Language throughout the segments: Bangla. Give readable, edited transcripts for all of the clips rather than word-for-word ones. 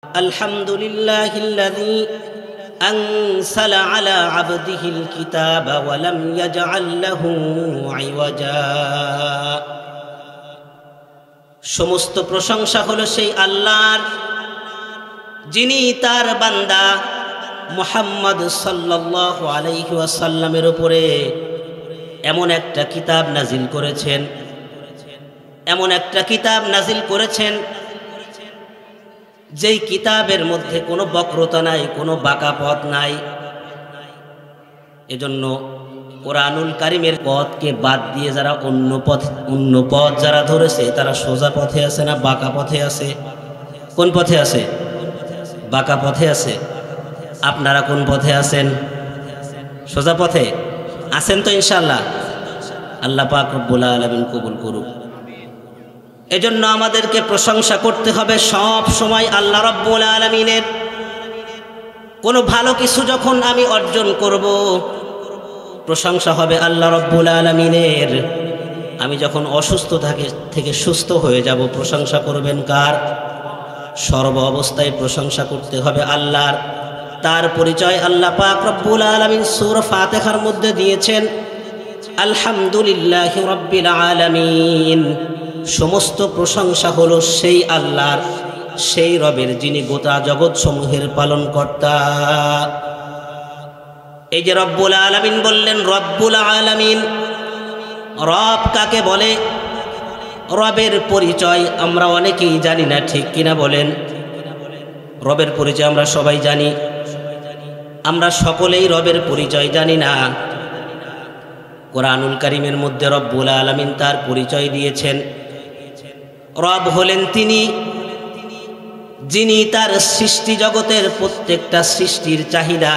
الحمد لله الذي أنزل على عبده الكتاب ولم يجعل له عوجا। সমস্ত প্রশংসা হলো সেই আল্লাহর, যিনি তার বান্দা মুহাম্মদ সাল্লাল্লাহু আলাইহি ওয়াসাল্লামের উপরে এমন একটা কিতাব নাজিল করেছেন, যেই কিতাবের মধ্যে কোনো বক্রতা নাই, কোনো বাঁকা পথ নাই। এজন্য কোরআনুল কারীমের পথকে বাদ দিয়ে যারা অন্য পথ যারা ধরেছে, তারা সোজা পথে আছে না বাঁকা পথে আছে? কোন পথে আছে? বাঁকা পথে আছে। আপনারা কোন পথে আছেন? সোজা পথে আছেন তো ইনশাআল্লাহ। আল্লাহ পাক রব্বুল আলামিন কবুল করুক। এজন্য আমাদেরকে প্রশংসা করতে হবে সব সময় আল্লাহ রাব্বুল আলামিনের। কোনো ভালো কিছু যখন আমি অর্জন করব, প্রশংসা হবে আল্লাহ রাব্বুল আলামিনের। আমি যখন অসুস্থ থেকে সুস্থ হয়ে যাব, প্রশংসা করবেন কার? সর্ব অবস্থায় প্রশংসা করতে হবে আল্লাহর। তার পরিচয় আল্লাহ পাক রব্বুল আলামিন সূরা ফাতিহার মধ্যে দিয়েছেন, আলহামদুলিল্লাহি রাব্বিল আলামিন। সমস্ত প্রশংসা হলো সেই আল্লাহর, সেই রবের, যিনি গোটা জগৎ সমূহের পালন কর্তা। এই যে রব্বুল আলামিন বললেন, রব্বুল আলামিন, রব কাকে বলে? রবের পরিচয় আমরা অনেকেই জানি না, ঠিক কিনা বলেন? রবের পরিচয় আমরা সবাই জানি, আমরা সকলেই রবের পরিচয় জানি না। কোরআনুল কারীমের মধ্যে রব্বুল আলামিন তার পরিচয় দিয়েছেন। রব হলেন তিনি, যিনি তার সৃষ্টি জগতের প্রত্যেকটা সৃষ্টির চাহিদা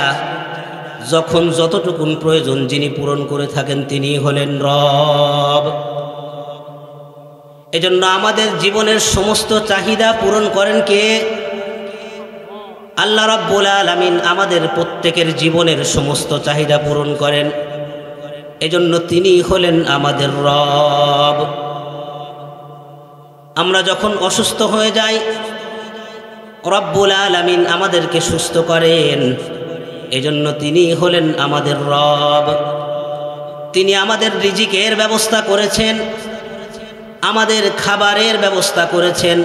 যখন যতটুকুন প্রয়োজন যিনি পূরণ করে থাকেন, তিনি হলেন রব। এজন্য আমাদের জীবনের সমস্ত চাহিদা পূরণ করেন কে? আল্লাহ রাব্বুল আলামিন আমাদের প্রত্যেকের জীবনের সমস্ত চাহিদা পূরণ করেন। এজন্য তিনি হলেন আমাদের রব। আমরা যখন অসুস্থ হয়ে যাই, রব্বুল আলামিন আমাদেরকে সুস্থ করেন। এজন্য তিনি হলেন আমাদের রব। তিনি আমাদের রিজিকের ব্যবস্থা করেছেন, আমাদের খাবারের ব্যবস্থা করেছেন,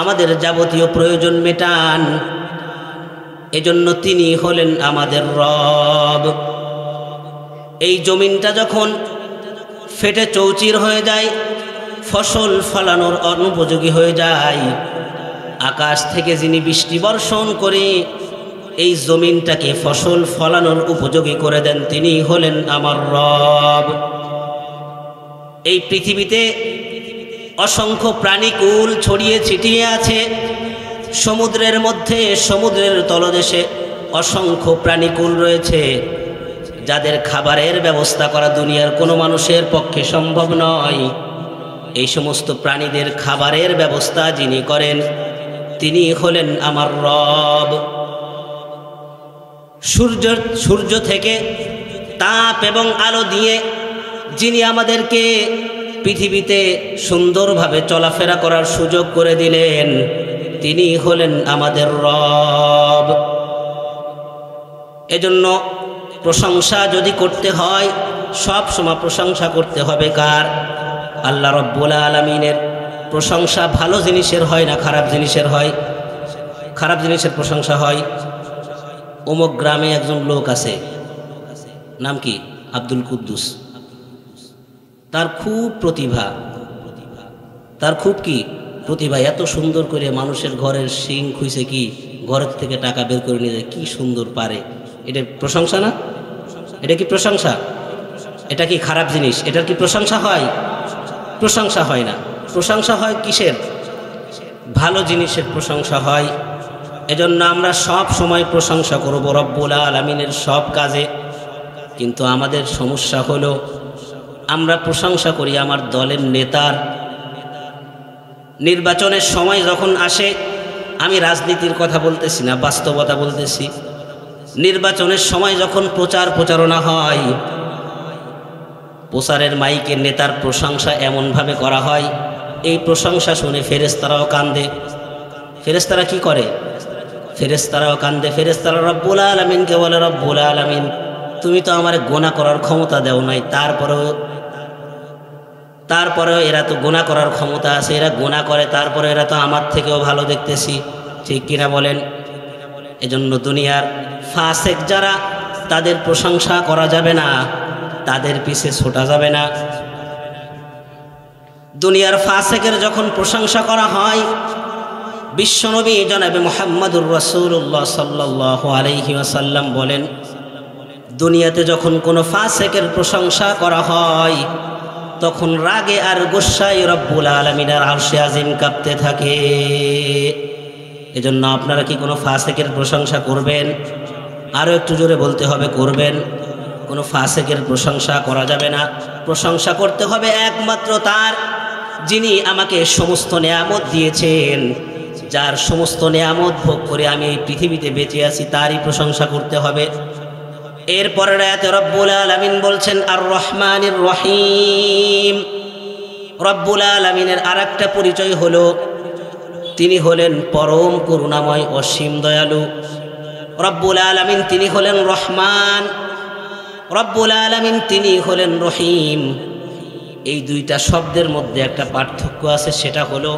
আমাদের যাবতীয় প্রয়োজন মেটান। এজন্য তিনি হলেন আমাদের রব। এই জমিনটা যখন ফেটে চৌচির হয়ে যায়, ফসল ফলানোর অনুপযোগী হয়ে যায়, আকাশ থেকে যিনি বৃষ্টি বর্ষণ করে এই জমিনটাকে ফসল ফলানোর উপযোগী করে দেন, তিনি হলেন আমার রব। এই পৃথিবীতে অসংখ্য প্রাণীকুল ছড়িয়ে ছিটিয়ে আছে। সমুদ্রের মধ্যে, সমুদ্রের তলদেশে অসংখ্য প্রাণীকুল রয়েছে, যাদের খাবারের ব্যবস্থা করা দুনিয়ার কোনো মানুষের পক্ষে সম্ভব নয়। এই সমস্ত প্রাণীদের খাবারের ব্যবস্থা যিনি করেন, তিনি হলেন আমার রব। সূর্য থেকে তাপ এবং আলো দিয়ে যিনি আমাদেরকে পৃথিবীতে সুন্দরভাবে চলাফেরা করার সুযোগ করে দিলেন, তিনি হলেন আমাদের রব। এজন্য প্রশংসা যদি করতে হয়, সব সময় প্রশংসা করতে হবে কার? আল্লাহ রাব্বুল আলামিনের। প্রশংসা ভালো জিনিসের হয় না খারাপ জিনিসের হয়? খারাপ জিনিসের প্রশংসা হয়। অমুক গ্রামে একজন লোক আছে, নাম কি? আব্দুল কুদ্দুস। তার খুব প্রতিভা, তার খুব কি প্রতিভা, এত সুন্দর করে মানুষের ঘরের শিং খুইছে, কি ঘরের থেকে টাকা বের করে নিয়ে যায়, কি সুন্দর পারে। এটা প্রশংসা না? এটা কি প্রশংসা? এটা কি খারাপ জিনিস? এটার কি প্রশংসা হয়? প্রশংসা হয় না। প্রশংসা হয় কিসের? ভালো জিনিসের প্রশংসা হয়। এজন্য আমরা সব সময় প্রশংসা করব রব্বুল আলামিনের সব কাজে। কিন্তু আমাদের সমস্যা হলো, আমরা প্রশংসা করি আমার দলের নেতার। নির্বাচনের সময় যখন আসে, আমি রাজনীতির কথা বলতেছি না, বাস্তবতা বলতেছি। নির্বাচনের সময় যখন প্রচারণা হয়, প্রচারের মাইকে নেতার প্রশংসা এমনভাবে করা হয়, এই প্রশংসা শুনে ফেরেশতারাও কান্দে। ফেরেশতারা কি করে? ফেরেশতারাও কান্দে। ফেরেশতারা রব্বুল আলামিনকে বলে, রব্বুল আলামিন তুমি তো আমার গুনাহ করার ক্ষমতা দেও নাই, তারপরেও এরা তো গুনাহ করার ক্ষমতা আছে, এরা গুনাহ করে, তারপরে এরা তো আমার থেকেও ভালো দেখতেছি, ঠিক কিনা বলেন? এজন্য দুনিয়ার ফাসেক যারা, তাদের প্রশংসা করা যাবে না, তাদের পিছে ছোটা যাবে না। দুনিয়ার ফাসেকের যখন প্রশংসা করা হয়, বিশ্বনবী জনাবে মুহাম্মদুর রাসূলুল্লাহ সাল্লাল্লাহু আলাইহি ওয়াসাল্লাম বলেন, দুনিয়াতে যখন কোনো ফাসেকের প্রশংসা করা হয়, তখন রাগে আর গুসায় রব্বুল আলামিনের আরশে আজিম কাঁপতে থাকে। এজন্য আপনারা কি কোনো ফাসেকের প্রশংসা করবেন? আরও একটু জোরে বলতে হবে, করবেন? কোনো ফাসেকের প্রশংসা করা যাবে না। প্রশংসা করতে হবে একমাত্র তার, যিনি আমাকে সমস্ত নেয়ামত দিয়েছেন, যার সমস্ত নেয়ামত ভোগ করে আমি এই পৃথিবীতে বেঁচে আছি, তারই প্রশংসা করতে হবে। এরপরের আয়াতে রব্বুল আলামিন বলছেন আর রহমানির রহিম। রব্বুল আলামিনের আরেকটা পরিচয় হলো তিনি হলেন পরম করুণাময়, অসীম দয়ালু। রব্বুল আলামিন তিনি হলেন রহমান, রব্বুল আলামিন তিনি হলেন রহিম। এই দুইটা শব্দের মধ্যে একটা পার্থক্য আছে, সেটা হলো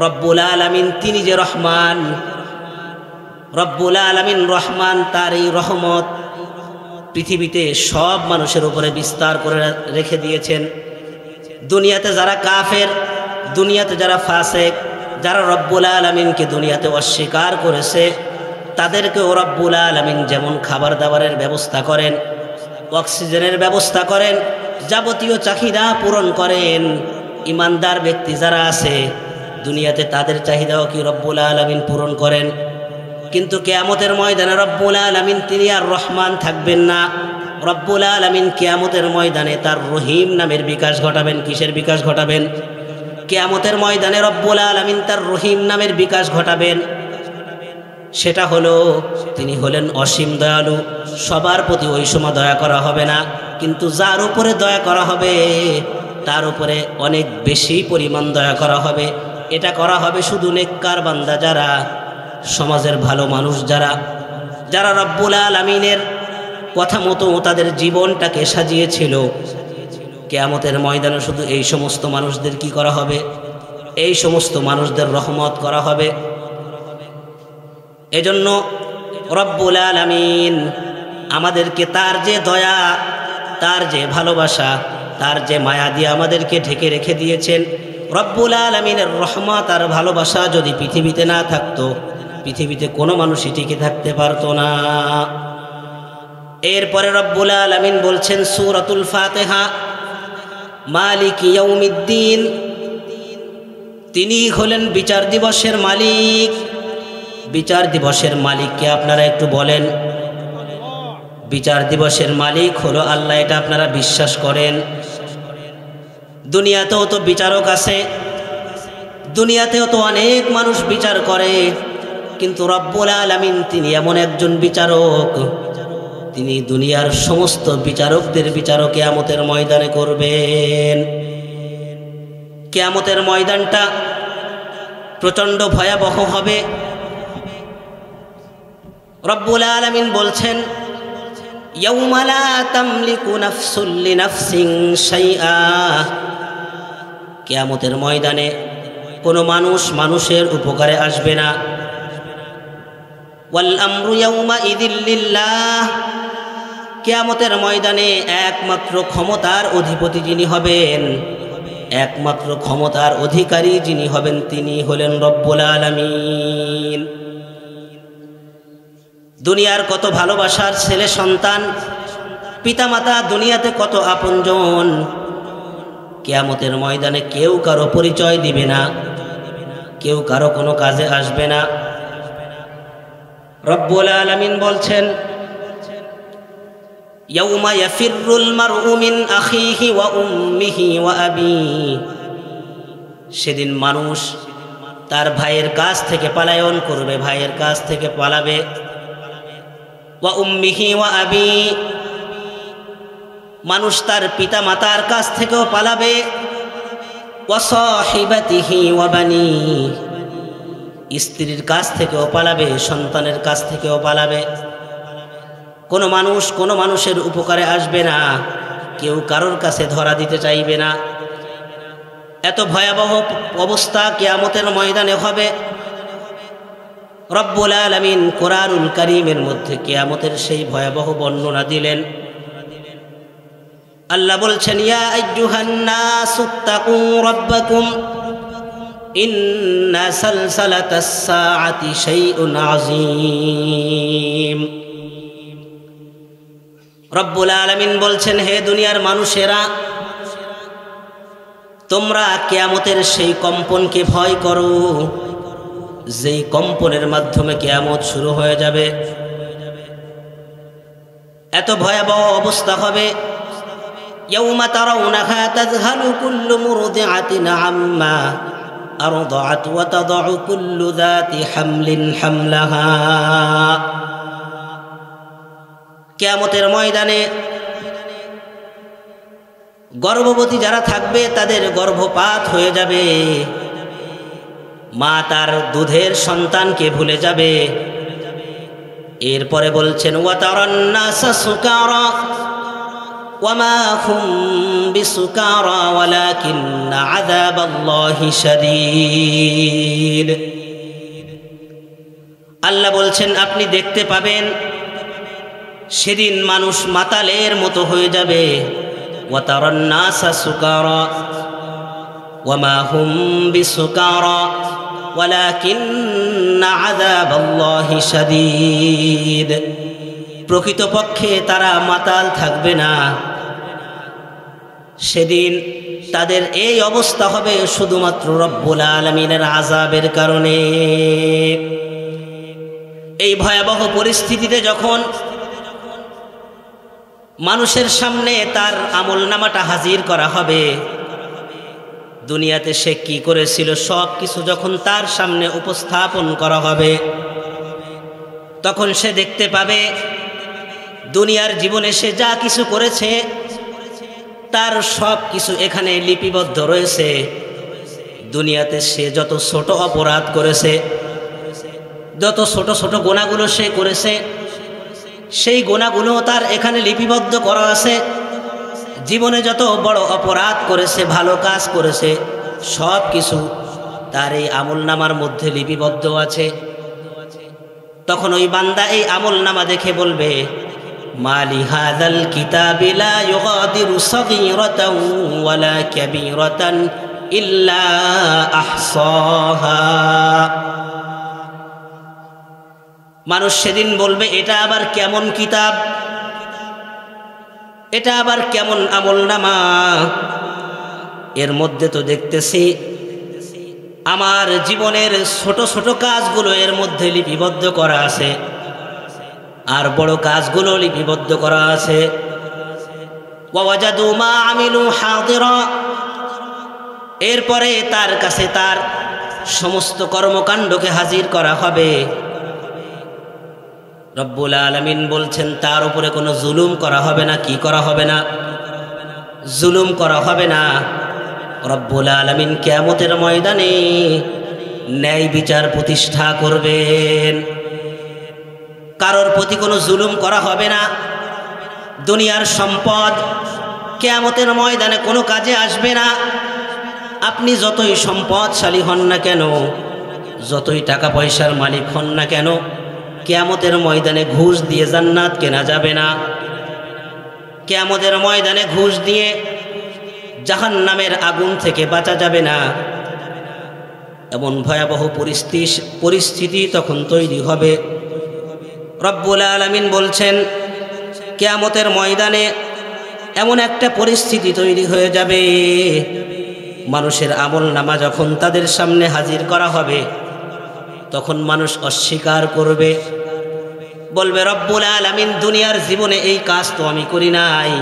রব্বুল আলামিন তিনি যে রহমান, রব্বুল আলামিন রহমান, তার এই রহমত পৃথিবীতে সব মানুষের উপরে বিস্তার করে রেখে দিয়েছেন। দুনিয়াতে যারা কাফের, দুনিয়াতে যারা ফাসেক, যারা রব্বুল আলামিনকে দুনিয়াতে অস্বীকার করেছে, তাদেরকেও রব্বুল আলামিন যেমন খাবার দাবারের ব্যবস্থা করেন, অক্সিজেনের ব্যবস্থা করেন, যাবতীয় চাহিদা পূরণ করেন, ইমানদার ব্যক্তি যারা আছে দুনিয়াতে তাদের চাহিদাও কি রব্বুল আলামিন পূরণ করেন। কিন্তু কিয়ামতের ময়দানে রব্বুল আলামিন তিনি আর রহমান থাকবেন না। রব্বুল আলামিন কিয়ামতের ময়দানে তার রহিম নামের বিকাশ ঘটাবেন। কিসের বিকাশ ঘটাবেন? কিয়ামতের ময়দানে রব্বুল আলামিন তার রহিম নামের বিকাশ ঘটাবেন। সেটা হলো তিনি হলেন অসীম দয়ালু, সবার প্রতি ওই সময় দয়া করা হবে না, কিন্তু যার উপরে দয়া করা হবে তার উপরে অনেক বেশি পরিমাণ দয়া করা হবে। এটা করা হবে শুধু নেককার বান্দা যারা, সমাজের ভালো মানুষ যারা, যারা রব্বুল আলামিনের কথা মতো তাদের জীবনটাকে সাজিয়েছিল। কিয়ামতের ময়দানে শুধু এই সমস্ত মানুষদের কি করা হবে? এই সমস্ত মানুষদের রহমত করা হবে। এজন্য রব্বুল আলামিন আমাদেরকে তার যে দয়া, তার যে ভালোবাসা, তার যে মায়া দিয়ে আমাদেরকে ঢেকে রেখে দিয়েছেন। রব্বুল আলামিনের রহমত আর ভালোবাসা যদি পৃথিবীতে না থাকতো, পৃথিবীতে কোনো মানুষই টিকে থাকতে পারতো না। এরপরে রব্বুল আলামিন বলছেন সূরাতুল ফাতিহা, মালিক ইয়াউমিদ্দিন, তিনি হলেন বিচার দিবসের মালিক। বিচার দিবসের মালিককে আপনারা একটু বলেন? বিচার দিবসের মালিক হলো আল্লাহ, এটা আপনারা বিশ্বাস করেন? দুনিয়াতেও তো বিচারক আছে, দুনিয়াতেও তো অনেক মানুষ বিচার করে, কিন্তু রব্বুল আলামিন তিনি এমন একজন বিচারক, তিনি দুনিয়ার সমস্ত বিচারকদের বিচারক কিয়ামতের ময়দানে করবেন। কিয়ামতের ময়দানটা প্রচণ্ড ভয়াবহ হবে। রব্বুল আলামিন বলছেন ইয়াউমা লা তামলিকু নাফসুন লিনাফসিন শাইআ, কিয়ামতের ময়দানে কোনো মানুষ মানুষের উপকারে আসবে না। ওয়াল আমরু ইয়াউমা ইযিল লিল্লাহ, কিয়ামতের ময়দানে একমাত্র ক্ষমতার অধিপতি যিনি হবেন, একমাত্র ক্ষমতার অধিকারী যিনি হবেন, তিনি হলেন রব্বুল আলামিন। দুনিয়ার কত ভালোবাসার ছেলে সন্তান, পিতামাতা, দুনিয়াতে কত আপনজন, কিয়ামতের ময়দানে কেউ কারো পরিচয় দিবে না, কেউ কারো কোনো কাজে আসবে না। রব্বুল আলামিন বলছেন ইয়াউমা ইয়াফিরুল মারউ মিন আখিহি ওয়া উম্মিহি ওয়া আবিহি, সেদিন মানুষ তার ভাইয়ের কাছ থেকে পলায়ন করবে, ভাইয়ের কাছ থেকে পালাবে। ওয়া উম্মিহি ওয়া আবিহি, মানুষ তার পিতা মাতার কাছ থেকেও পালাবে। ওয়া সাহিবাতিহি ওয়া বানিহি, স্ত্রীর কাছ থেকেও পালাবে, সন্তানের কাছ থেকেও পালাবে। কোনো মানুষের উপকারে আসবে না, কেউ কারোর কাছে ধরা দিতে চাইবে না। এত ভয়াবহ অবস্থা কিয়ামতের ময়দানে হবে। রব্বুল আলামিন কোরআনুল কারীমের মধ্যে কিয়ামতের সেই ভয়াবহ বর্ণনা দিলেন। আল্লাহ বলছেন, ইয়া আইয়ুহান নাসুত্তাকু রাব্বাকুম ইন্না সালসালাতাস সাআতি শাইউন আযীম। রব্বুল আলামিন বলছেন, হে দুনিয়ার মানুষেরা, তোমরা কিয়ামতের সেই কম্পনকে ভয় করো, যেই কম্পনের মাধ্যমে কিয়ামত শুরু হয়ে যাবে। এত ভয়াবহ অবস্থা হবে। ইয়াউমা তারাউনাহা তাযহালু কুল্লু মুরদিআতিন আম্মা আরদাআত ওয়া তাদউ কুল্লু যাতি হামলিন হামলাহা। কিয়ামতের ময়দানে গর্ভবতী যারা থাকবে তাদের গর্ভপাত হয়ে যাবে, মা তার দুধের সন্তানকে ভুলে যাবে। এরপরে বলছেন, ওয়া তারান নাসা সুকারা ওয়া মা হুম বিসুকারা ওয়ালাকিন্না আযাবাল্লাহি শাদীদ। আল্লাহ বলছেন, আপনি দেখতে পাবেন সেদিন মানুষ মাতালের মতো হয়ে যাবে। ওয়া তারান নাসা সুকারা ওয়া মা হুম বিসুকারা ওয়ালাকিন্না আযাবাল্লাহি শাদীদ। প্রকৃতপক্ষে তারা মাতাল থাকবে না। সেদিন তাদের এই অবস্থা হবে শুধুমাত্র রব্বুল আলামিনের আযাবের কারণে। এই ভয়াবহ পরিস্থিতিতে যখন মানুষের সামনে তার আমলনামাটা হাজির করা হবে, দুনিয়াতে সে কি করেছিল সব কিছু যখন তার সামনে উপস্থাপন করা হবে, তখন সে দেখতে পাবে দুনিয়ার জীবনে সে যা কিছু করেছে তার সব কিছু এখানে লিপিবদ্ধ রয়েছে। দুনিয়াতে সে যত ছোট অপরাধ করেছে, যত ছোট ছোট গুনাহগুলো সে করেছে, সেই গুনাহগুলো তার এখানে লিপিবদ্ধ করা আছে। জীবনে যত বড় অপরাধ করেছে, ভালো কাজ করেছে, সব কিছু তার এই আমলনামার মধ্যে লিপিবদ্ধ আছে। তখন ওই বান্দা এই আমলনামা দেখে বলবে, মালি হাযাল কিতাবি লা ইউগাদিরু সাগীরাতান ওয়ালা কাবীরাতান ইল্লা আহসাহা। মানুষ সেদিন বলবে, এটা আবার কেমন কিতাব, এটা আবার কেমন আমলনামা, এর মধ্যে তো দেখতেছি আমার জীবনের ছোট ছোট কাজগুলো এর মধ্যে লিপিবদ্ধ করা আছে, আর বড় কাজগুলো লিপিবদ্ধ করা আছে। ওয়াজাদু মা আমিলু হাদিরা। এরপরে তার কাছে তার সমস্ত কর্মকাণ্ডকে হাজির করা হবে। রব্বুল আলামিন বলছেন, তার উপরে কোনো জুলুম করা হবে না। কি করা হবে না? জুলুম করা হবে না। রব্বুল আলামিন কিয়ামতের ময়দানে ন্যায় বিচার প্রতিষ্ঠা করবেন। কারোর প্রতি কোনো জুলুম করা হবে না। দুনিয়ার সম্পদ কিয়ামতের ময়দানে কোনো কাজে আসবে না। আপনি যতই সম্পদশালী হন না কেন, যতই টাকা পয়সার মালিক হন না কেন, কিয়ামতের ময়দানে ঘুষ দিয়ে জান্নাত কেনা যাবে না। কিয়ামতের ময়দানে ঘুষ দিয়ে জাহান্নামের আগুন থেকে বাঁচা যাবে না। এমন ভয়াবহ পরিস্থিতি তখন তৈরি হবে। রব্বুল আলামিন বলছেন, কিয়ামতের ময়দানে এমন একটা পরিস্থিতি তৈরি হয়ে যাবে, মানুষের আমলনামা যখন তাদের সামনে হাজির করা হবে, তখন মানুষ অস্বীকার করবে, বলবে, রব্বুল আলামিন দুনিয়ার জীবনে এই কাজ তো আমি করি নাই।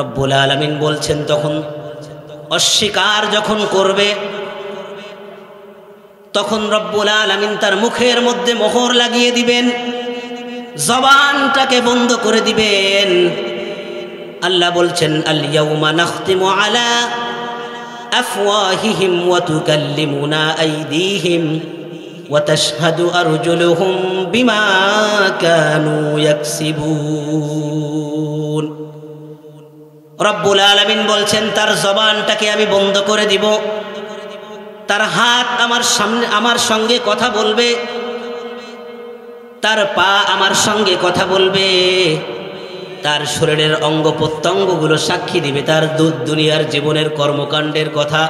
রব্বুল আলামিন বলছেন, তখন অস্বীকার যখন করবে, তখন রব্বুল আলামিন তার মুখের মধ্যে মোহর লাগিয়ে দিবেন, জবানটাকে বন্ধ করে দিবেন। আল্লাহ বলছেন, আল ইয়াউমা নাখতিমু আলা আফওয়াহিহিম ওয়া তুকাল্লিমুনা আইদিহিম وتشهد أرجلهم بما كانوا يكسبون রব্বুল আলামিন বলছেন তার জবানটাকে আমি বন্ধ করে দিব, তার হাত আমার সঙ্গে কথা বলবে, তার পা আমার সঙ্গে কথা বলবে, তার শরীরের অঙ্গ প্রত্যঙ্গগুলো সাক্ষী দিবে তার দুনিয়ার জীবনের কর্মকাণ্ডের কথা।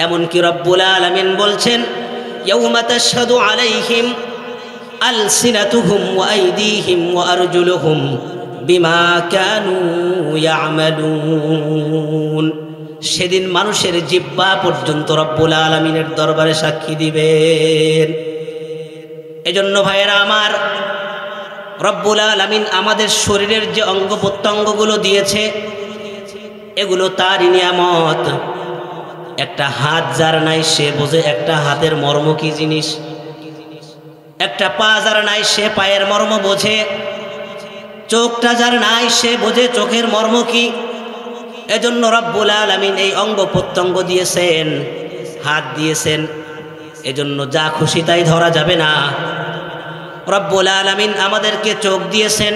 এমনকি রব্বুল আলামিন বলছেন ইয়াউমা তাশহাদু আলাইহিম আলসিনাতুহুম ওয়া আইদিহিম ওয়া আরজুলুহুম বিমা কানু ইয়ামালুন। সেদিন মানুষের জিহ্বা পর্যন্ত রব্বুল আলামিনের দরবারে সাক্ষী দিবেন। এজন্য ভাইয়েরা আমার, রব্বুল আলামিন আমাদের শরীরের যে অঙ্গ প্রত্যঙ্গগুলো দিয়েছে এগুলো তারই নিয়ামত। একটা হাত যার নাই সে বোঝে একটা হাতের মর্ম কি জিনিস, একটা পা যার নাই সে পায়ের মর্ম বোঝে, চোখটা যার নাই সে বোঝে চোখের মর্ম কি। এজন্য রব্বুল আলামিন এই অঙ্গ প্রত্যঙ্গ দিয়েছেন, হাত দিয়েছেন, এজন্য যা খুশি তাই ধরা যাবে না। রব্বুল আলামিন আমাদেরকে চোখ দিয়েছেন,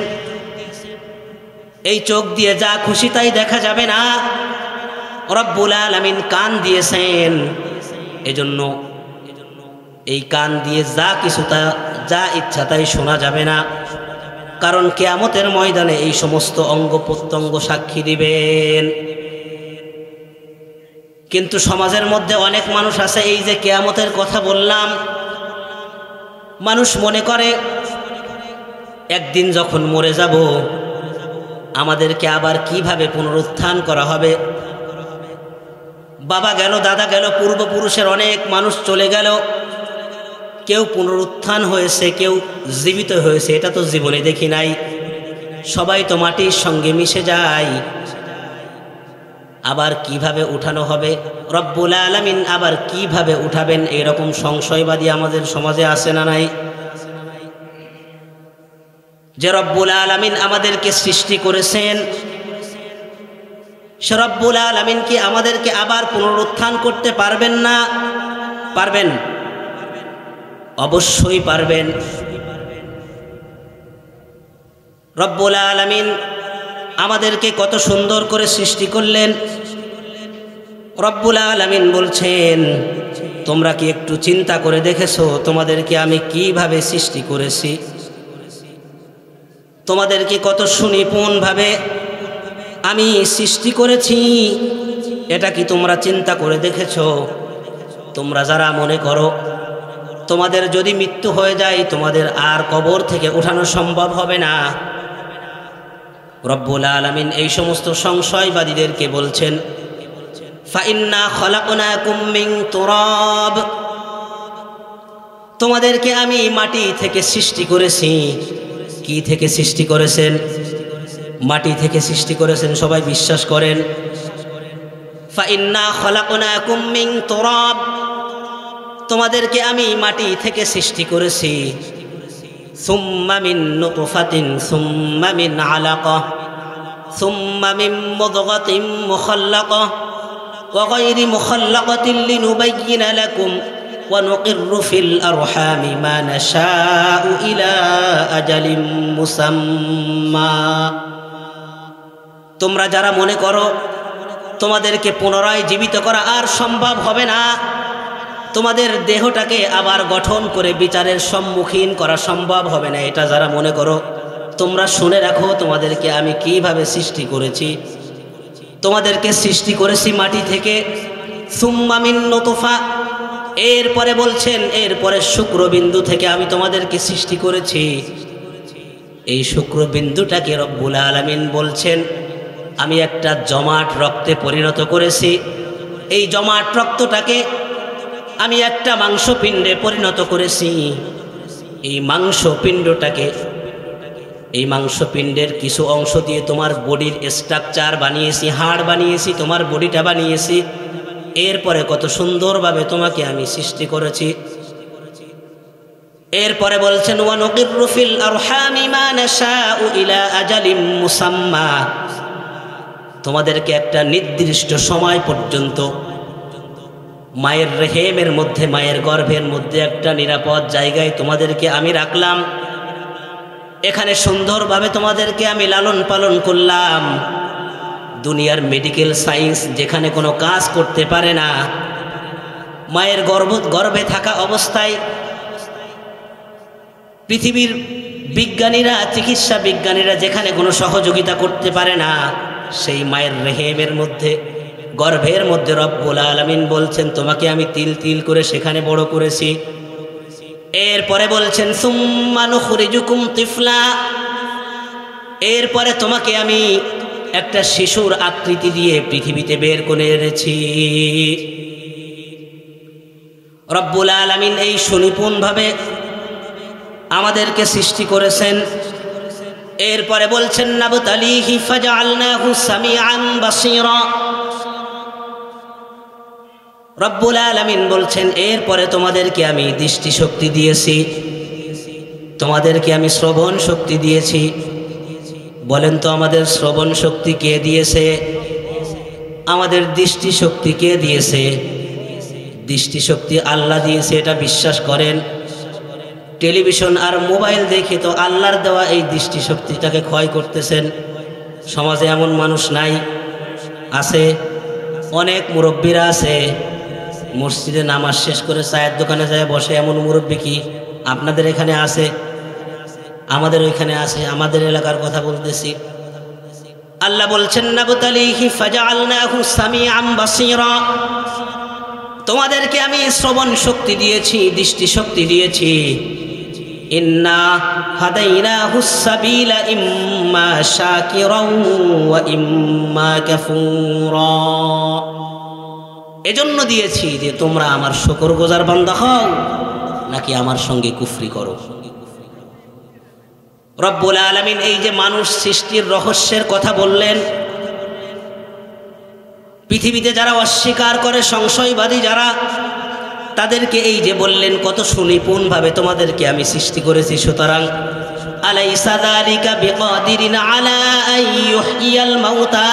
এই চোখ দিয়ে যা খুশি তাই দেখা যাবে না। রব্বুল আলামিন কান দিয়েছেন, এজন্য এই কান দিয়ে যা ইচ্ছা তাই শোনা যাবে না, কারণ কিয়ামতের ময়দানে এই সমস্ত অঙ্গ প্রত্যঙ্গ সাক্ষী দিবেন। কিন্তু সমাজের মধ্যে অনেক মানুষ আছে, এই যে কিয়ামতের কথা বললাম, মানুষ মনে করে একদিন যখন মরে যাব আমাদেরকে আবার কিভাবে পুনরুত্থান করা হবে। বাবা গেল, দাদা গেল, পূর্বপুরুষের অনেক মানুষ চলে গেল, কেউ পুনরুত্থান হয়েছে, কেউ জীবিত হয়েছে, এটা তো জীবনে দেখি নাই। সবাই তো মাটির সঙ্গে মিশে যায়, আবার কিভাবে উঠানো হবে, রব্বুল আলামিন আবার কিভাবে উঠাবেন, এরকম সংশয়বাদী আমাদের সমাজে আছে না নাই? যে রব্বুল আলামিন আমাদেরকে সৃষ্টি করেছেন, সে রব্বুল আলামিন কি আমাদেরকে আবার পুনরুত্থান করতে পারবেন না? পারবেন, অবশ্যই পারবেন। রব্বুল আলামিন আমাদেরকে কত সুন্দর করে সৃষ্টি করলেন। রব্বুল আলামিন বলছেন, তোমরা কি একটু চিন্তা করে দেখেছো তোমাদেরকে আমি কিভাবে সৃষ্টি করেছি? তোমাদেরকে কত সুনিপুণভাবে আমি সৃষ্টি করেছি, এটা কি তোমরা চিন্তা করে দেখেছো? তোমরা যারা মনে করো তোমাদের যদি মৃত্যু হয়ে যায় তোমাদের আর কবর থেকে উঠানো সম্ভব হবে না, রব্বুল আলামিন এই সমস্ত সংশয়বাদীদেরকে বলছেন, ফাইন্না খলাকনাকুম মিন তুরাব, তোমাদেরকে আমি মাটি থেকে সৃষ্টি করেছি। কি থেকে সৃষ্টি করেছেন? মাটি থেকে সৃষ্টি করেছেন, সবাই বিশ্বাস করেন। ফাইন্না খলাকনাকুম মিন তুরাব, তোমাদেরকে আমি মাটি থেকে সৃষ্টি করেছি। সুম্মা মিন নুতফাতিন সুম্মা মিন আলাকা সুম্মা মিন মুদগাতিন মুখাল্লাকা ওয়া গায়রি মুখাল্লাকাতিন লিনুবায়্যিনা লাকুম ওয়া নুকিররু ফিল আরহামি মা নাশাউ ইলা আজালিম মুসাম্মা। তোমরা যারা মনে করো তোমাদেরকে পুনরায় জীবিত করা আর সম্ভব হবে না, তোমাদের দেহটাকে আবার গঠন করে বিচারের সম্মুখীন করা সম্ভব হবে না, এটা যারা মনে করো, তোমরা শুনে রাখো তোমাদেরকে আমি কিভাবে সৃষ্টি করেছি। তোমাদেরকে সৃষ্টি করেছি মাটি থেকে, সুম্মা মিন নুতফা, এরপরে বলছেন এরপরে শুক্রবিন্দু থেকে আমি তোমাদেরকে সৃষ্টি করেছি। এই শুক্রবিন্দুটাকে রব্বুল আলামিন বলছেন আমি একটা জমাট রক্তে পরিণত করেছি। এই জমাট রক্তটাকে আমি একটা মাংসপিণ্ডে পরিণত করেছি। এই মাংসপিণ্ডটাকে, এই মাংসপিণ্ডের কিছু অংশ দিয়ে তোমার বডির স্ট্রাকচার বানিয়েছি, হাড় বানিয়েছি, তোমার বডিটা বানিয়েছি। এরপরে কত সুন্দরভাবে তোমাকে আমি সৃষ্টি করেছি। এরপরে বলছেন ওয়া নুকিররু ফিল আরহামি মা নাশাউ ইলা আজালিম মুসাম্মা, তোমাদেরকে একটা নির্দিষ্ট সময় পর্যন্ত মায়ের রেহেমের মধ্যে, মায়ের গর্ভের মধ্যে একটা নিরাপদ জায়গায় তোমাদেরকে আমি রাখলাম। এখানে সুন্দরভাবে তোমাদেরকে আমি লালন পালন করলাম। দুনিয়ার মেডিকেল সায়েন্স যেখানে কোনো কাজ করতে পারে না, মায়ের গর্ভে থাকা অবস্থায় পৃথিবীর বিজ্ঞানীরা, চিকিৎসা বিজ্ঞানীরা যেখানে কোনো সহযোগিতা করতে পারে না, সেই মায়ের রেহেমের মধ্যে, গর্ভের মধ্যে রব্বুল আলামিন বলছেন তোমাকে আমি তিল তিল করে সেখানে বড় করেছি। এরপরে বলছেন সুম্মা নুখরিজুকুম তিফলা, এরপরে তোমাকে আমি একটা শিশুর আকৃতি দিয়ে পৃথিবীতে বের করে এনেছি। রব্বুল আলামিন এই সুনিপুণভাবে আমাদেরকে সৃষ্টি করেছেন। এরপরে বলছেন নাবতালিহি ফাজআলনাহু সামিআন বাসীরা। রব্বুল আলামিন বলছেন এরপরে তোমাদেরকে আমি দৃষ্টিশক্তি দিয়েছি, তোমাদেরকে আমি শ্রবণ শক্তি দিয়েছি। বলেন তো আমাদের শ্রবণ শক্তি কে দিয়েছে? আমাদের দৃষ্টিশক্তি কে দিয়েছে? দৃষ্টিশক্তি আল্লাহ দিয়েছে, এটা বিশ্বাস করেন? টেলিভিশন আর মোবাইল দেখে তো আল্লাহর দেওয়া এই দৃষ্টিশক্তিটাকে ক্ষয় করতেছেন। সমাজে এমন মানুষ নাই? আছে, অনেক মুরব্বীরা আছে, মসজিদে নামাজ শেষ করে চায়ের দোকানে যায় বসে, এমন মুরব্বী কি আপনাদের এখানে আছে? আমাদের ওইখানে আছে, আমাদের এলাকার কথা বলতেছি। আল্লাহ বলছেন নাবতালিহি ফাজআলনাহু সামিআন বাসীরা, তোমাদেরকে আমি শ্রবণ শক্তি দিয়েছি, দৃষ্টিশক্তি দিয়েছি। ইন্না হাদাইনাহুস সাবিলা ইম্মা শাকিরাও ওয়া ইম্মা কাফুরা, এজন্য দিয়েছি যে তোমরা আমার শুকরগুজার বান্দা হও নাকি আমার সঙ্গে কুফরি করো। রব্বুল আলামিন এই যে মানুষ সৃষ্টির রহস্যের কথা বললেন, পৃথিবীতে যারা অস্বীকার করে, সংশয়বাদী যারা, তাদেরকে এই যে বললেন কত সুনিপুণভাবে তোমাদেরকে আমি সৃষ্টি করেছি। সুতরাং আলাইসা যালিকা বিকাদিরিন আলা আন ইউহইয়াল মাউতা,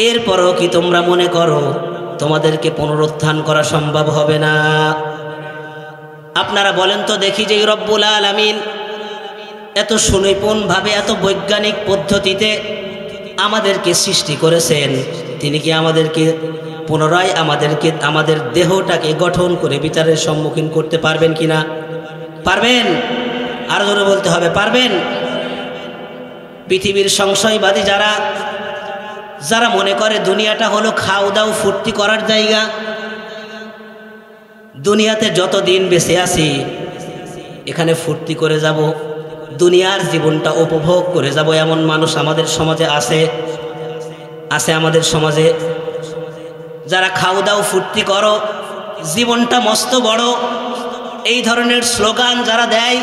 এরপরও কি তোমরা মনে করো তোমাদেরকে পুনরুত্থান করা সম্ভব হবে না? আপনারা বলেন তো দেখি যে রব্বুল আলামিন এত সুনিপুণভাবে, এত বৈজ্ঞানিক পদ্ধতিতে আমাদেরকে সৃষ্টি করেছেন, তিনি কি আমাদেরকে পুনরায় আমাদের দেহটাকে গঠন করে বিচারের সম্মুখীন করতে পারবেন কিনা? পারবেন? আরো জোরে বলতে হবে, পারবেন? পৃথিবীর সংশয়বাদী যারা মনে করে দুনিয়াটা হলো খাও দাও ফুর্তি করার জায়গা, দুনিয়াতে যতদিন বেঁচে আছি এখানে ফুর্তি করে যাব, দুনিয়ার জীবনটা উপভোগ করে যাব, এমন মানুষ আমাদের সমাজে আছে আমাদের সমাজে। যারা খাও দাও ফুর্তি করো, জীবনটা মস্ত বড়, এই ধরনের স্লোগান যারা দেয়,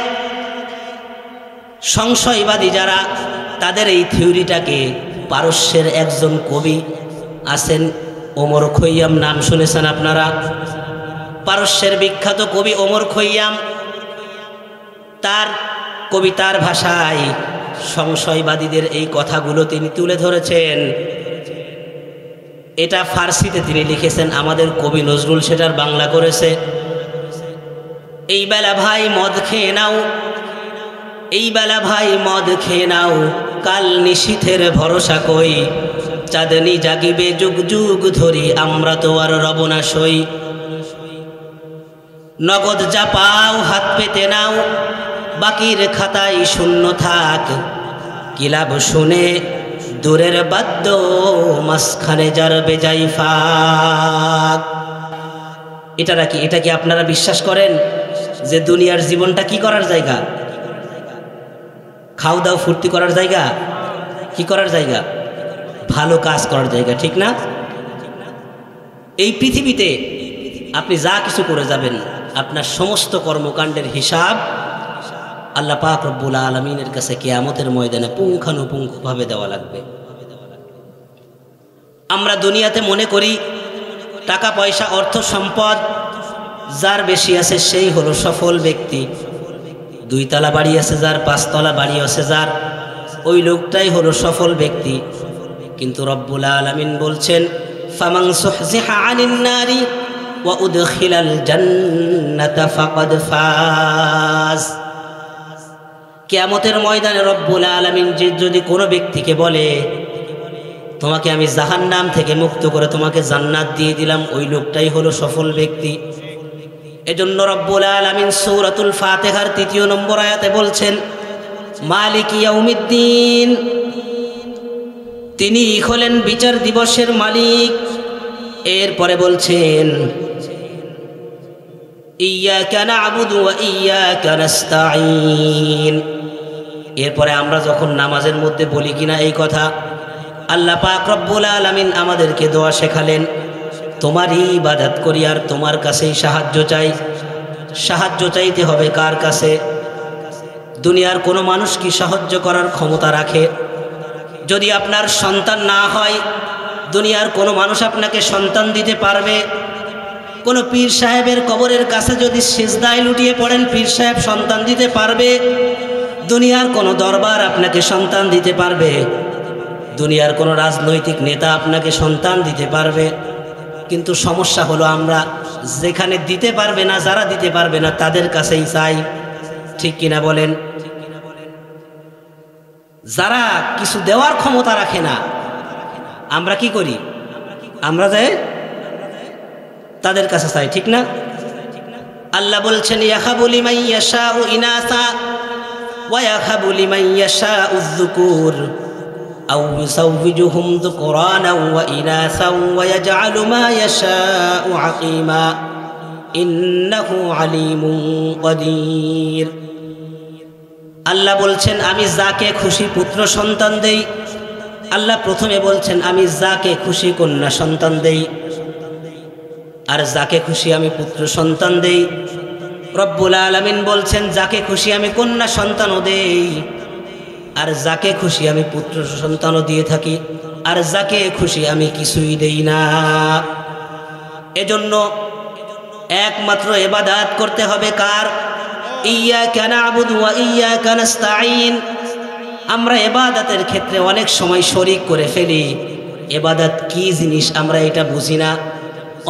সংশয়বাদী যারা, তাদের এই থিওরিটাকে পারস্যের একজন কবি আছেন, ওমর খৈয়াম, নাম শুনেছেন আপনারা? পারস্যের বিখ্যাত কবি ওমর খৈয়াম, তার কবিতার ভাষায় সংশয়বাদীদের এই কথাগুলো তিনি তুলে ধরেছেন। এটা ফার্সিতে তিনি লিখেছেন, আমাদের কবি নজরুল সেটার বাংলা করেছে। এই বেলা ভাই মদ খেয়ে নাও, এই বেলা ভাই মদ খেয়ে নাও, কাল নিশীথের ভরসা কই, চাঁদনি জাগিবে যুগ যুগ ধরি, আমরা তো আর রব না সই। নগদ যা পাও হাত পেতে নাও, বাকির খাতায় শূন্য থাক, কি লাভ শুনে দূরের বাদ্য, মাঝখানে যার বেজাই ফাক। এটা কি আপনারা বিশ্বাস করেন যে দুনিয়ার জীবনটা কি করার জায়গা? খাও দাও ফুর্তি করার জায়গা? কি করার জায়গা? ভালো কাজ করার জায়গা, ঠিক না? এই পৃথিবীতে আপনি যা কিছু করে যাবেন, আপনার সমস্ত কর্মকাণ্ডের হিসাব আল্লাহ পাক রব্বুল আলামিনের কাছে কিয়ামতের ময়দানে পুঙ্খানুপুঙ্খভাবে দেওয়া লাগবে। আমরা দুনিয়াতে মনে করি টাকা পয়সা অর্থ সম্পদ যার বেশি আছে সেই হলো সফল ব্যক্তি, 2 তলা বাড়ি আছে যার, 5 তলা বাড়ি আছে যার, ওই লোকটাই হলো সফল ব্যক্তি। কিন্তু রব্বুল আলামিন বলছেন ফামান সুহজিহা আনিন নারি ওয়া উদখিলাল জান্নাতা ফাকাদ ফাজ। কিয়ামতের ময়দানে রব্বুল আলামিন যদি কোনো ব্যক্তিকে বলে তোমাকে আমি জাহান্নাম থেকে মুক্ত করে তোমাকে জান্নাত দিয়ে দিলাম, ওই লোকটাই হলো সফল ব্যক্তি। এজন্য রব্বুল আলামিন সূরাতুল ফাতিহার ৩য় নম্বর আয়াতে বলছেন মালিক ইয়াউমিদ্দিন, তিনি হলেন বিচার দিবসের মালিক। এরপরে বলছেন ইয়্যাকা না'বুদু ওয়া ইয়্যাকা নাস্তাঈন। এরপরে আমরা যখন নামাজের মধ্যে বলি কিনা এই কথা, আল্লাহ পাক রব্বুল আলামিন আমাদেরকে দোয়া শেখালেন তোমারই ইবাদত করি আর তোমার কাছেই সাহায্য চাই। সাহায্য চাইতে হবে কার কাছে? দুনিয়ার কোনো মানুষ কি সাহায্য করার ক্ষমতা রাখে? যদি আপনার সন্তান না হয়, দুনিয়ার কোনো মানুষ আপনাকে সন্তান দিতে পারবে? কোনো পীর সাহেবের কবরের কাছে যদি সিজদায় লুটিয়ে পড়েন, পীর সাহেব সন্তান দিতে পারবে? দুনিয়ার কোনো দরবার আপনাকে সন্তান দিতে পারবে? দুনিয়ার কোনো রাজনৈতিক নেতা আপনাকে সন্তান দিতে পারবে? কিন্তু সমস্যা হলো আমরা যেখানে দিতে পারবে না, যারা দিতে পারবে না তাদের কাছেই চাই। ঠিক কিনা বলেন? যারা কিছু দেওয়ার ক্ষমতা রাখে না, আমরা কি করি? আমরা যাই তাদের কাছে চাই, ঠিক না? আল্লাহ বলছেন ইয়াহাবু লিমান ইয়াশাউ ইনাসা ওয়া ইয়াহাবু লিমান ইয়াশাউ যুকুর আও ইউযাওবিজুহুম যুকরানা ওয়া ইনাসা ওয়া ইয়াজআলু মা ইয়াশাউ আকিমা ইন্নাহু আলিমুন কাদির। আল্লাহ বলছেন আমি যাকে খুশি পুত্র সন্তান দেই। আল্লাহ প্রথমে বলছেন আমি যাকে খুশি কন্যা সন্তান দেই, আর যাকে খুশি আমি পুত্র সন্তান দেই। রব্বুল আলামিন বলছেন যাকে খুশি আমি কন্যা সন্তানও দেই, আর যাকে খুশি আমি পুত্র সন্তানও দিয়ে থাকি, আর যাকে খুশি আমি কিছুই দেই না। এজন্য একমাত্র ইবাদত করতে হবে কার? ইয়্যাকা না'বুদু ওয়া ইয়্যাকা নাস্তাঈন। আমরা ইবাদতের ক্ষেত্রে অনেক সময় শরীক করে ফেলি। ইবাদত কি জিনিস আমরা এটা বুঝি না।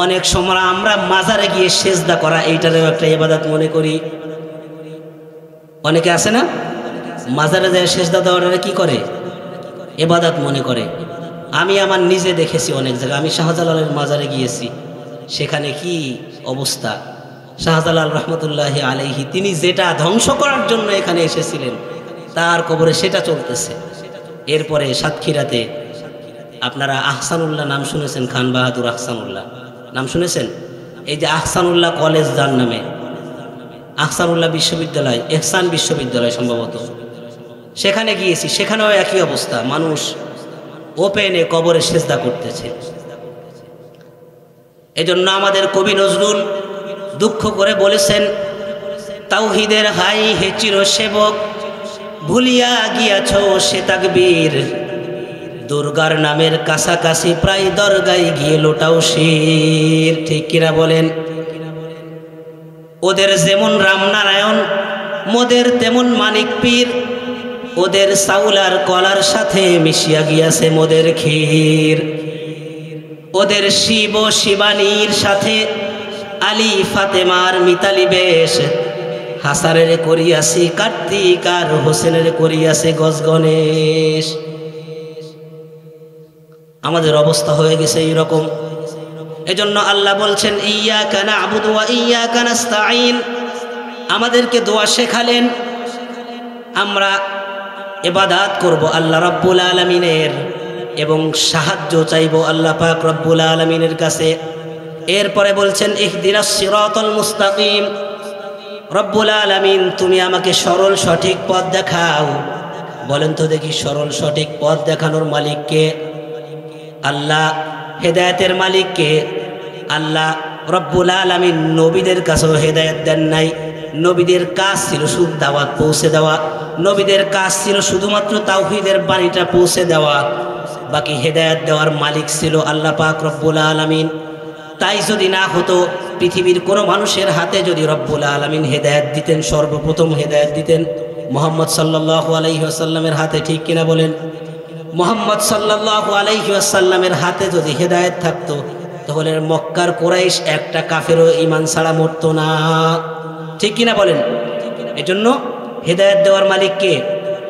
অনেক সময় আমরা মাজারে গিয়ে সেজদা করা এইটারও একটা ইবাদত মনে করি। অনেকে আছে না, মাজারে যায় সেজদা দেওয়াটা কি করে? ইবাদত মনে করে। আমি আমার নিজে দেখেছি অনেক জায়গায়। আমি শাহজালালের মাজারে গিয়েছি, সেখানে কি অবস্থা! শাহজালাল রহমতুল্লাহি আলাইহি তিনি যেটা ধ্বংস করার জন্য এখানে এসেছিলেন, তার কবরে সেটা চলতেছে। এরপরে সাতক্ষীরাতে আপনারা আহসানুল্লাহ নাম শুনেছেন? খান বাহাদুর আহসানুল্লাহ নাম শুনেছেন? এই যে আহসানুল্লাহ কলেজ যার নামে, আহসানুল্লাহ বিশ্ববিদ্যালয়, এহসান বিশ্ববিদ্যালয় সম্ভবত, সেখানে গিয়েছি। সেখানেও একই অবস্থা, মানুষ ওপেনে কবরে সেজদা করতেছে। এজন্য আমাদের কবি নজরুল দুঃখ করে বলেছেন তাওহীদের হাই হে চির সেবক, ভুলিয়া গিয়াছ সে তাকবীর, দুর্গার নামের কাছাকাছি প্রায় দরগায় গিয়ে লোটাও শির। ঠিক কিনা বলেন? ওদের যেমন রামনারায়ণ, মোদের তেমন মানিক পীর, ওদের চাউলার কলার সাথে মিশিয়া গিয়াছে মোদের ক্ষীর। ওদের শিব শিবানীর সাথে আলী ফাতেমার মিতালি বেশ, হাসারের করিয়াছি কার্তিক আর হোসেনের করিয়াছে গজগণেশ। আমাদের অবস্থা হয়ে গেছে এইরকম। এজন্য আল্লাহ বলছেন ইয়্যাকা না'বুদু ওয়া ইয়্যাকা নাস্তাঈন। আমাদেরকে দোয়া শেখালেন, আমরা ইবাদত করব আল্লাহ রাব্বুল আলামিনের এবং সাহায্য চাইব আল্লাহ পাক রব্বুল আলামিনের কাছে। এরপরে বলছেন ইহদিনাস সিরাতাল মুস্তাকিম। রব্বুল আলামিন তুমি আমাকে সরল সঠিক পথ দেখাও। বলেন তো দেখি, সরল সঠিক পথ দেখানোর মালিক কে? আল্লাহ। হেদায়েতের মালিক কে? আল্লাহ। রব্বুল আলামিন নবীদের কাছেও হেদায়েত দেন নাই। নবীদের কাজ ছিল শুধু দাওয়াত পৌঁছে দেওয়া, নবীদের কাজ ছিল শুধুমাত্র তাওহীদের বাণীটা পৌঁছে দেওয়া, বাকি হেদায়েত দেওয়ার মালিক ছিল আল্লাহ পাক রব্বুল আলামিন। তাই যদি না হতো, পৃথিবীর কোনো মানুষের হাতে যদি রব্বুল আলামিন হেদায়েত দিতেন, সর্বপ্রথম হেদায়েত দিতেন মুহাম্মদ সাল্লাল্লাহু আলাইহি ওয়াসাল্লামের হাতে। ঠিক কিনা বলেন? মুহাম্মদ সাল্লাল্লাহু আলাইহি ওয়াসাল্লামের হাতে যদি হেদায়েত থাকতো তাহলে মক্কার কুরাইশ একটা কাফেরও ঈমান ছাড়া মরতো না। ঠিক কিনা বলেন? এজন্য হেদায়েত দেওয়ার মালিক কে?